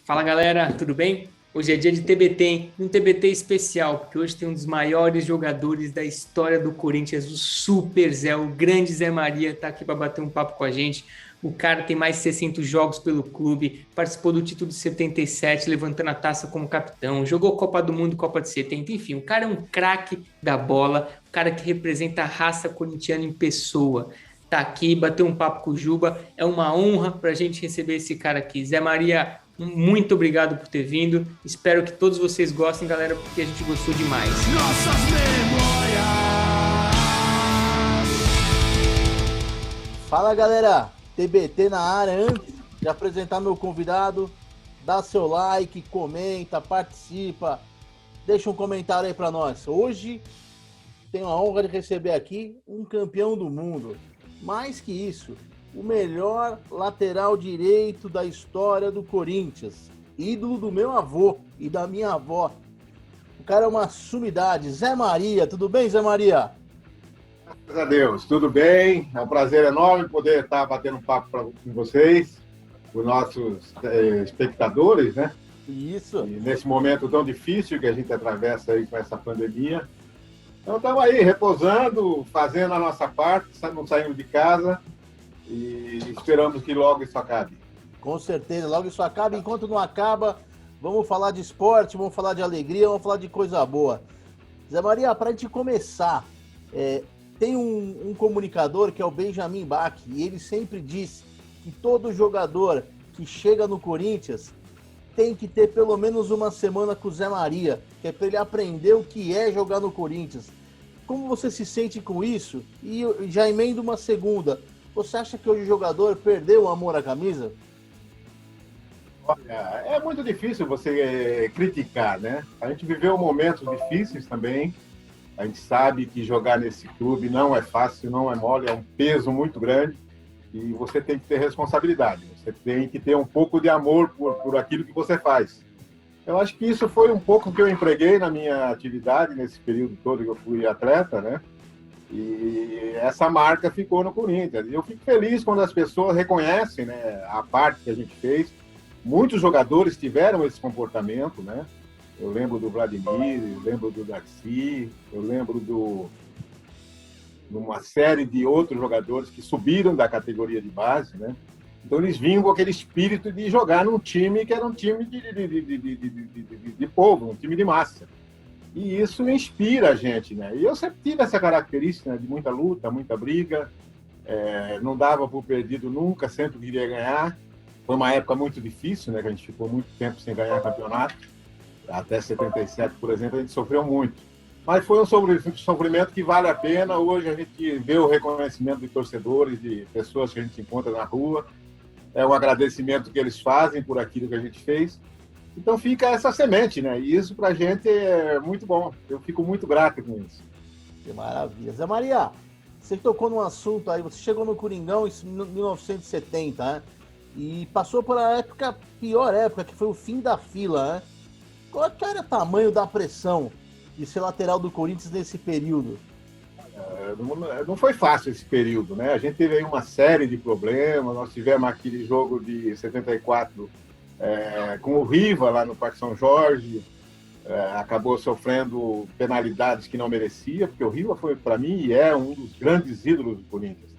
Fala galera, tudo bem? Hoje é dia de TBT, hein? Um TBT especial, porque hoje tem um dos maiores jogadores da história do Corinthians, o Super Zé, o grande Zé Maria, tá aqui para bater um papo com a gente. O cara tem mais de 600 jogos pelo clube, participou do título de 77, levantando a taça como capitão, jogou Copa do Mundo, Copa de 70, enfim, o cara é um craque da bola, o cara que representa a raça corintiana em pessoa. Tá aqui, bateu um papo com o Juba, é uma honra para a gente receber esse cara aqui. Zé Maria, muito obrigado por ter vindo. Espero que todos vocês gostem, galera, porque a gente gostou demais. Nossas memórias. Fala galera, TBT na área. Antes de apresentar meu convidado, dá seu like, comenta, participa, deixa um comentário aí pra nós. Hoje tenho a honra de receber aqui um campeão do mundo. Mais que isso, o melhor lateral direito da história do Corinthians, ídolo do meu avô e da minha avó. O cara é uma sumidade. Zé Maria, tudo bem, Zé Maria? Graças a Deus, tudo bem. É um prazer enorme poder estar batendo um papo com vocês, com os nossos espectadores, né? Isso. E nesse momento tão difícil que a gente atravessa aí com essa pandemia. Então estamos aí repousando, fazendo a nossa parte, não saímos de casa e esperamos que logo isso acabe. Com certeza, logo isso acaba. Enquanto não acaba, vamos falar de esporte, vamos falar de alegria, vamos falar de coisa boa. Zé Maria, para a gente começar, tem um comunicador que é o Benjamin Bach, e ele sempre diz que todo jogador que chega no Corinthians tem que ter pelo menos uma semana com o Zé Maria, que é para ele aprender o que é jogar no Corinthians. Como você se sente com isso? E já emendo uma segunda. Você acha que hoje o jogador perdeu o amor à camisa? Olha, é muito difícil você criticar, né? A gente viveu momentos difíceis também. A gente sabe que jogar nesse clube não é fácil, não é mole, é um peso muito grande. E você tem que ter responsabilidade. Você tem que ter um pouco de amor por aquilo que você faz. Eu acho que isso foi um pouco que eu empreguei na minha atividade nesse período todo que eu fui atleta, né? E essa marca ficou no Corinthians. E eu fico feliz quando as pessoas reconhecem, né, a parte que a gente fez. Muitos jogadores tiveram esse comportamento, né? Eu lembro do Vladimir, eu lembro do Darcy, eu lembro de uma série de outros jogadores que subiram da categoria de base, né? Então eles vinham com aquele espírito de jogar num time que era um time de povo, um time de massa. E isso inspira a gente, né? E eu sempre tive essa característica, né, de muita luta, muita briga, não dava por perdido nunca, sempre queria ganhar. Foi uma época muito difícil, né? Que a gente ficou muito tempo sem ganhar campeonato. Até 77, por exemplo, a gente sofreu muito. Mas foi um sofrimento que vale a pena. Hoje a gente vê o reconhecimento de torcedores, de pessoas que a gente encontra na rua. É um agradecimento que eles fazem por aquilo que a gente fez. Então fica essa semente, né? E isso pra gente é muito bom. Eu fico muito grato com isso. Que maravilha. Zé Maria, você tocou num assunto aí, você chegou no Coringão em 1970, né? E passou por a pior época, que foi o fim da fila, né? Qual era o tamanho da pressão de ser lateral do Corinthians nesse período? Não foi fácil esse período, né? A gente teve aí uma série de problemas. Nós tivemos aquele jogo de 74 com o Riva lá no Parque São Jorge, acabou sofrendo penalidades que não merecia, porque o Riva foi, para mim, e é um dos grandes ídolos do Corinthians.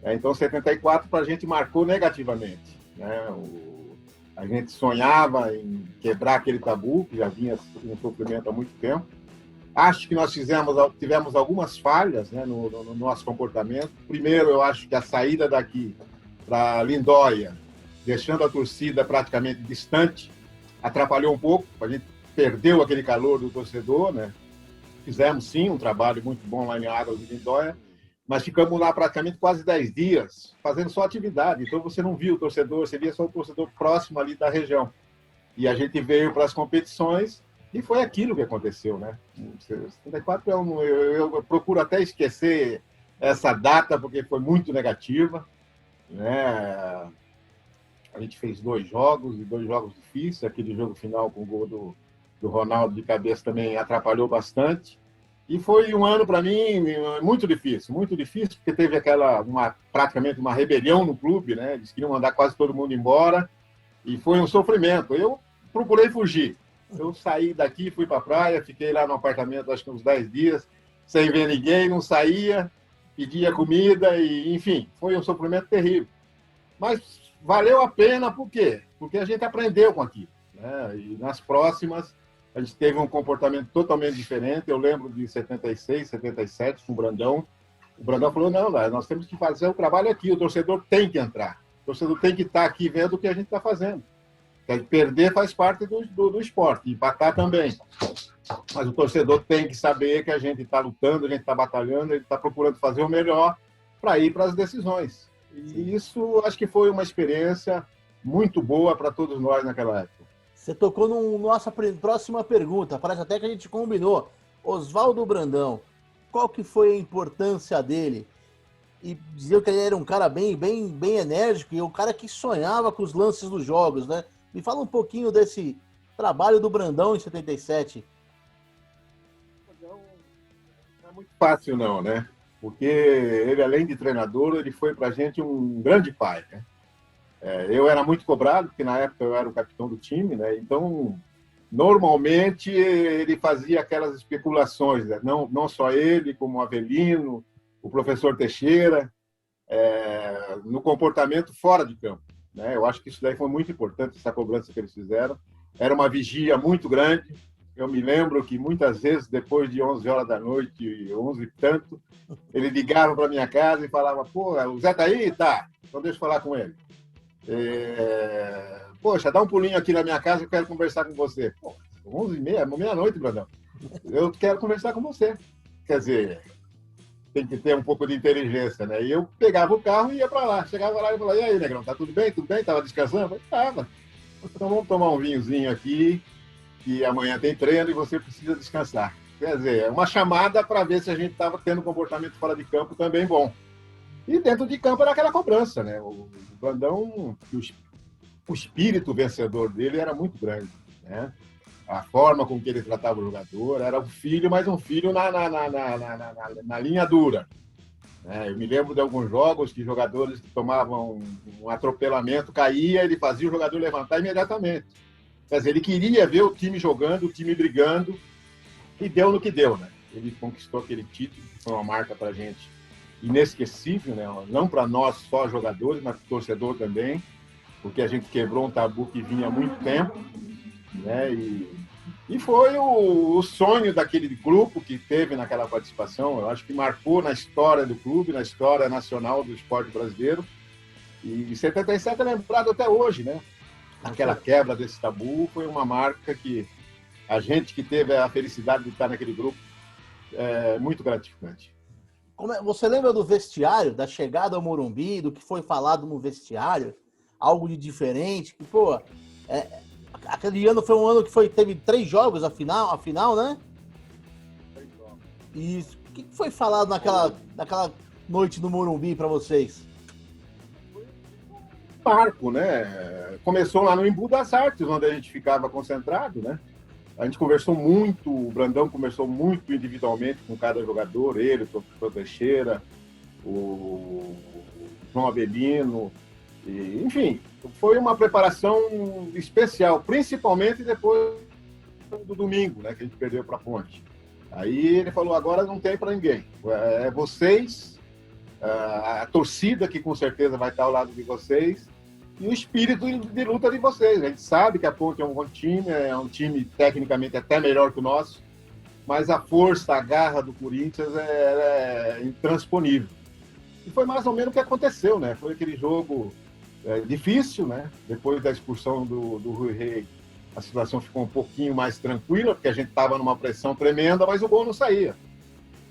Então, 74 para a gente marcou negativamente, né? A gente sonhava em quebrar aquele tabu, que já vinha em sofrimento há muito tempo. Acho que nós tivemos algumas falhas, né, no nosso comportamento. Primeiro, eu acho que a saída daqui para Lindóia, deixando a torcida praticamente distante, atrapalhou um pouco. A gente perdeu aquele calor do torcedor, né? Fizemos, sim, um trabalho muito bom lá em Águas de Lindóia, mas ficamos lá praticamente quase 10 dias, fazendo só atividade. Então, você não via o torcedor, você via só o torcedor próximo ali da região. E a gente veio para as competições e foi aquilo que aconteceu, né? 74 eu procuro até esquecer essa data, porque foi muito negativa, né? A gente fez 2 jogos, e 2 jogos difíceis. Aquele jogo final com o gol do Ronaldo de cabeça também atrapalhou bastante. E foi um ano, para mim, muito difícil, porque teve praticamente uma rebelião no clube, né? Eles queriam mandar quase todo mundo embora. E foi um sofrimento. Eu procurei fugir. Eu saí daqui, fui para a praia, fiquei lá no apartamento acho que uns 10 dias, sem ver ninguém, não saía, pedia comida, e enfim, foi um sofrimento terrível. Mas valeu a pena, por quê? Porque a gente aprendeu com aquilo, né? E nas próximas, a gente teve um comportamento totalmente diferente. Eu lembro de 76, 77, com o Brandão. O Brandão falou, não, nós temos que fazer o trabalho aqui, o torcedor tem que entrar. O torcedor tem que estar aqui vendo o que a gente está fazendo. Perder faz parte do esporte, empatar também. Mas o torcedor tem que saber que a gente está lutando, a gente está batalhando, ele está procurando fazer o melhor para ir para as decisões. E isso acho que foi uma experiência muito boa para todos nós naquela época. Você tocou na nossa próxima pergunta, parece até que a gente combinou. Oswaldo Brandão, qual que foi a importância dele? E diziam que ele era um cara bem enérgico e um cara que sonhava com os lances dos jogos, né? Me fala um pouquinho desse trabalho do Brandão em 77. Não é muito fácil não, né? Porque ele, além de treinador, ele foi para a gente um grande pai, né? Eu era muito cobrado, porque na época eu era o capitão do time, né? Então, normalmente, ele fazia aquelas especulações, né? Não só ele, como o Avelino, o professor Teixeira, no comportamento fora de campo, né? Eu acho que isso daí foi muito importante, essa cobrança que eles fizeram. Era uma vigia muito grande. Eu me lembro que muitas vezes, depois de 11 horas da noite, 11 e tanto, ele ligava para minha casa e falava, pô, o Zé tá aí? Tá, então deixa eu falar com ele. Poxa, dá um pulinho aqui na minha casa, eu quero conversar com você. Pô, 11h30, meia-noite, Brandão. Eu quero conversar com você. Quer dizer, tem que ter um pouco de inteligência, né? E eu pegava o carro e ia para lá. Chegava lá e falava, e aí, Negrão, tá tudo bem? Tudo bem? Tava descansando? Eu falei, tava. Então vamos tomar um vinhozinho aqui, que amanhã tem treino e você precisa descansar. Quer dizer, é uma chamada para ver se a gente estava tendo um comportamento fora de campo também bom. E dentro de campo era aquela cobrança, né? O Brandão, o espírito vencedor dele era muito grande, né? A forma com que ele tratava o jogador, era um filho, mas um filho na linha dura. Eu me lembro de alguns jogos que jogadores que tomavam um atropelamento, caía, ele fazia o jogador levantar imediatamente. Quer dizer, ele queria ver o time jogando, o time brigando, e deu no que deu, né? Ele conquistou aquele título, que foi uma marca para a gente inesquecível, né? Não para nós só jogadores, mas para o torcedor também, porque a gente quebrou um tabu que vinha há muito tempo, né? E foi o sonho daquele grupo que teve naquela participação. Eu acho que marcou na história do clube, na história nacional do esporte brasileiro. E 77 é lembrado até hoje, né? Aquela quebra desse tabu foi uma marca que a gente que teve a felicidade de estar naquele grupo é muito gratificante. Você lembra do vestiário, da chegada ao Morumbi, do que foi falado no vestiário? Algo de diferente? Que, pô, aquele ano foi um ano que teve 3 jogos, a final, né? 3 jogos. Isso. O que foi falado naquela noite no Morumbi para vocês? Marco, né? Começou lá no Embu das Artes, onde a gente ficava concentrado, né? A gente conversou muito, o Brandão conversou muito individualmente com cada jogador, ele, o professor Teixeira, o João Avelino, enfim, foi uma preparação especial, principalmente depois do domingo, né, que a gente perdeu para a Ponte. Aí ele falou, agora não tem para ninguém, é vocês, a torcida que com certeza vai estar ao lado de vocês, e o espírito de luta de vocês. A gente sabe que a Ponte é um bom time, é um time tecnicamente até melhor que o nosso, mas a força, a garra do Corinthians é intransponível. E foi mais ou menos o que aconteceu, né? Foi aquele jogo difícil, né? Depois da expulsão do Rui Rei, a situação ficou um pouquinho mais tranquila, porque a gente estava numa pressão tremenda, mas o gol não saía.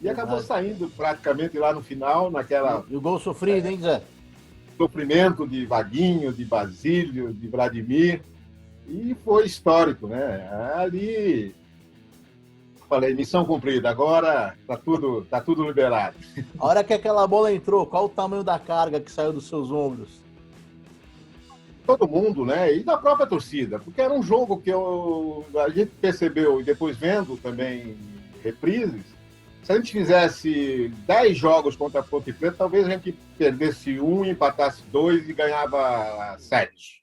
E acabou saindo praticamente lá no final, naquela... E o gol sofrido, hein, Zé? Sofrimento de Vaguinho, de Basílio, de Vladimir, e foi histórico, né? Ali, falei, missão cumprida, agora tá tudo liberado. A hora que aquela bola entrou, qual o tamanho da carga que saiu dos seus ombros? Todo mundo, né? E da própria torcida, porque era um jogo que a gente percebeu, e depois vendo também reprises, se a gente fizesse 10 jogos contra a Ponte Preta, talvez a gente perdesse 1, empatasse 2 e ganhava 7.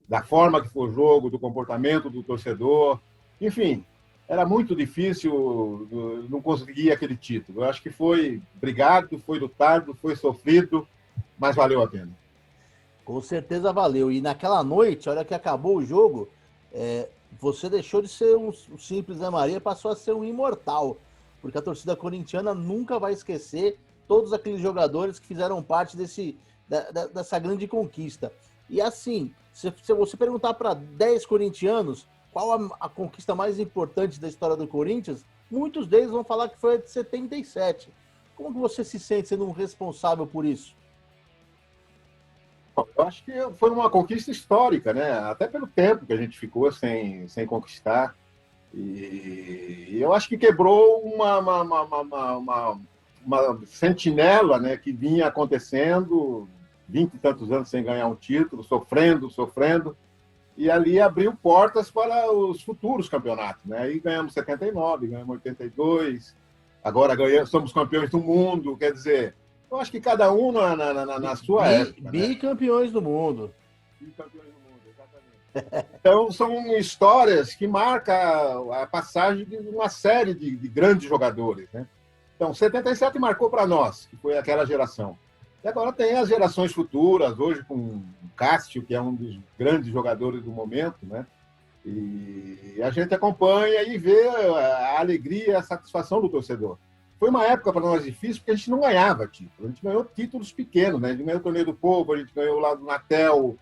da forma que foi o jogo, do comportamento do torcedor. Enfim, era muito difícil, não conseguir aquele título. Eu acho que foi brigado, foi lutado, foi sofrido, mas valeu a pena. Com certeza valeu. E naquela noite, a hora que acabou o jogo, você deixou de ser um simples Zé Maria e passou a ser um imortal. Porque a torcida corintiana nunca vai esquecer todos aqueles jogadores que fizeram parte dessa grande conquista. E assim, se você perguntar para 10 corintianos qual a conquista mais importante da história do Corinthians, muitos deles vão falar que foi a de 77. Como que você se sente sendo um responsável por isso? Eu acho que foi uma conquista histórica, né? Até pelo tempo que a gente ficou sem conquistar. E eu acho que quebrou uma sentinela, né, que vinha acontecendo 20 e tantos anos sem ganhar um título, sofrendo. E ali abriu portas para os futuros campeonatos, né? Aí ganhamos 79, ganhamos 82, agora somos campeões do mundo, quer dizer, eu acho que cada um na sua época. Bicampeões do mundo. Bicampeões do mundo, exatamente. Então, são histórias que marcam a passagem de uma série de grandes jogadores, né? Então, 77 marcou para nós, que foi aquela geração. E agora tem as gerações futuras, hoje com o Cássio, que é um dos grandes jogadores do momento, né? E a gente acompanha e vê a alegria e a satisfação do torcedor. Foi uma época para nós difícil, porque a gente não ganhava título. A gente ganhou títulos pequenos, né? A gente ganhou o Torneio do Povo, a gente ganhou lá do Natel,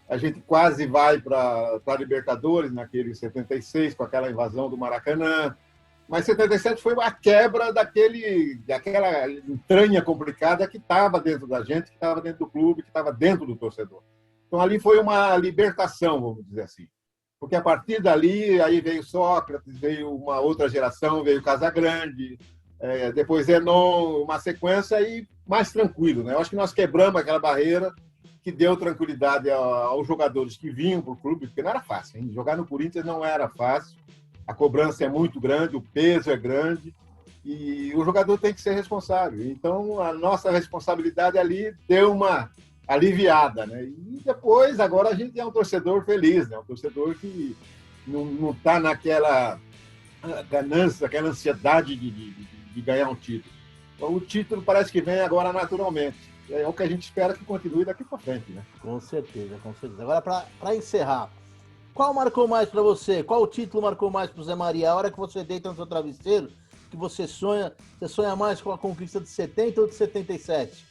a gente quase vai para a Libertadores, naquele 76, com aquela invasão do Maracanã. Mas 77 foi a quebra daquela entranha complicada que estava dentro da gente, que estava dentro do clube, que estava dentro do torcedor. Então, ali foi uma libertação, vamos dizer assim. Porque a partir dali, aí veio Sócrates, veio uma outra geração, veio Casagrande, depois Zenon, uma sequência aí mais tranquilo, né? Eu acho que nós quebramos aquela barreira que deu tranquilidade aos jogadores que vinham para o clube, porque não era fácil, hein? Jogar no Corinthians não era fácil. A cobrança é muito grande, o peso é grande e o jogador tem que ser responsável. Então, a nossa responsabilidade ali deu uma aliviada, né? E depois, agora a gente é um torcedor feliz, né? Um torcedor que não está naquela ganância, aquela ansiedade de ganhar um título. Então, o título parece que vem agora naturalmente. É o que a gente espera que continue daqui para frente, né? Com certeza, com certeza. Agora, para encerrar, qual marcou mais para você? Qual título marcou mais para o Zé Maria? A hora que você deita no seu travesseiro, que você sonha mais com a conquista de 70 ou de 77?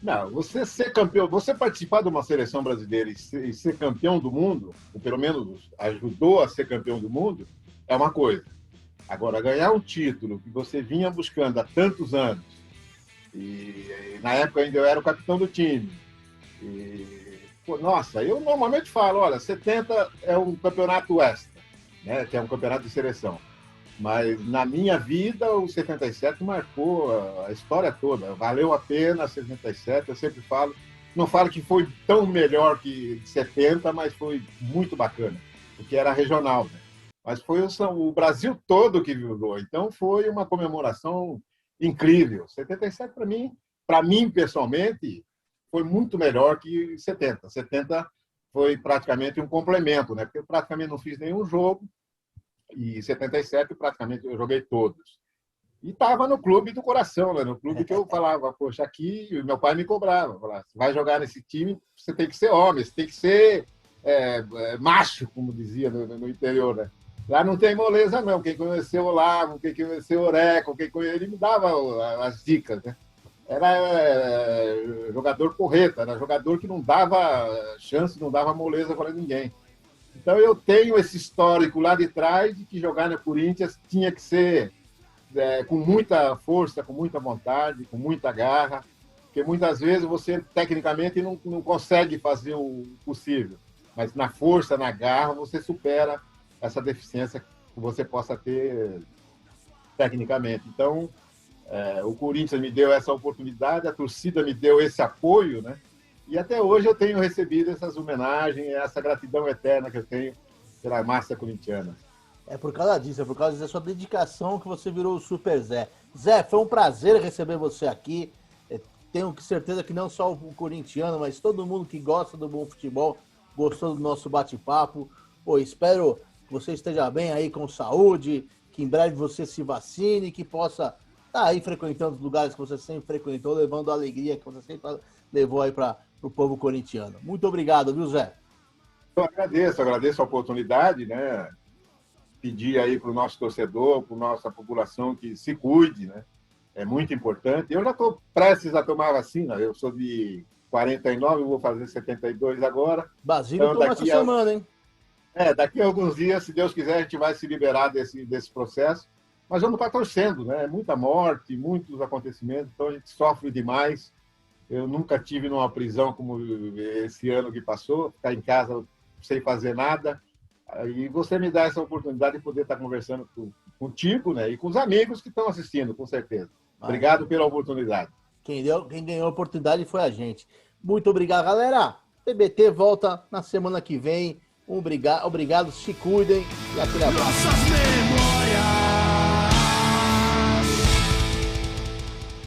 Não, você ser campeão, você participar de uma seleção brasileira e ser campeão do mundo, ou pelo menos ajudou a ser campeão do mundo, é uma coisa. Agora, ganhar um título que você vinha buscando há tantos anos, e na época ainda eu era o capitão do time, nossa, eu normalmente falo, olha, 70 é um campeonato extra, né, que é um campeonato de seleção. Mas na minha vida, o 77 marcou a história toda. Valeu a pena 77, eu sempre falo. Não falo que foi tão melhor que 70, mas foi muito bacana, porque era regional, né? Mas foi o Brasil todo que vibrou. Então foi uma comemoração incrível. 77, para mim pessoalmente, foi muito melhor que 70. 70 foi praticamente um complemento, né? Porque eu praticamente não fiz nenhum jogo e 77 praticamente eu joguei todos. E estava no clube do coração, né? No clube que eu falava, poxa, aqui meu pai me cobrava, falava, vai jogar nesse time, você tem que ser homem, você tem que ser macho, como dizia no interior, né? Lá não tem moleza, não. Quem conheceu o Olavo, quem conheceu o Oreco, ele me dava as dicas, né? Era jogador porreta, era jogador que não dava chance, não dava moleza para ninguém. Então eu tenho esse histórico lá de trás de que jogar no Corinthians tinha que ser com muita força, com muita vontade, com muita garra, porque muitas vezes você tecnicamente não consegue fazer o possível, mas na força, na garra, você supera essa deficiência que você possa ter tecnicamente. Então, o Corinthians me deu essa oportunidade, a torcida me deu esse apoio, né? E até hoje eu tenho recebido essas homenagens, essa gratidão eterna que eu tenho pela massa corintiana. É por causa disso, é por causa da sua dedicação que você virou o Super Zé. Zé, foi um prazer receber você aqui. Tenho certeza que não só o corintiano, mas todo mundo que gosta do bom futebol gostou do nosso bate-papo. Pô, espero que você esteja bem aí com saúde, que em breve você se vacine, que possa estar aí frequentando os lugares que você sempre frequentou, levando a alegria que você sempre levou aí para o povo corintiano. Muito obrigado, viu, Zé? Eu agradeço a oportunidade, né? Pedir aí para o nosso torcedor, para a nossa população que se cuide, né? É muito importante. Eu já estou prestes a tomar vacina, eu sou de 49, vou fazer 72 agora. Basílio então, toma essa semana, hein? Daqui a alguns dias, se Deus quiser, a gente vai se liberar desse processo. Mas vamos estar torcendo, né? Muita morte, muitos acontecimentos, então a gente sofre demais. Eu nunca tive numa prisão como esse ano que passou, ficar em casa sem fazer nada. E você me dá essa oportunidade de poder estar conversando contigo, né? E com os amigos que estão assistindo, com certeza. Obrigado pela oportunidade. Quem ganhou a oportunidade foi a gente. Muito obrigado, galera. TBT volta na semana que vem. Obrigado, se cuidem e aquele abraço.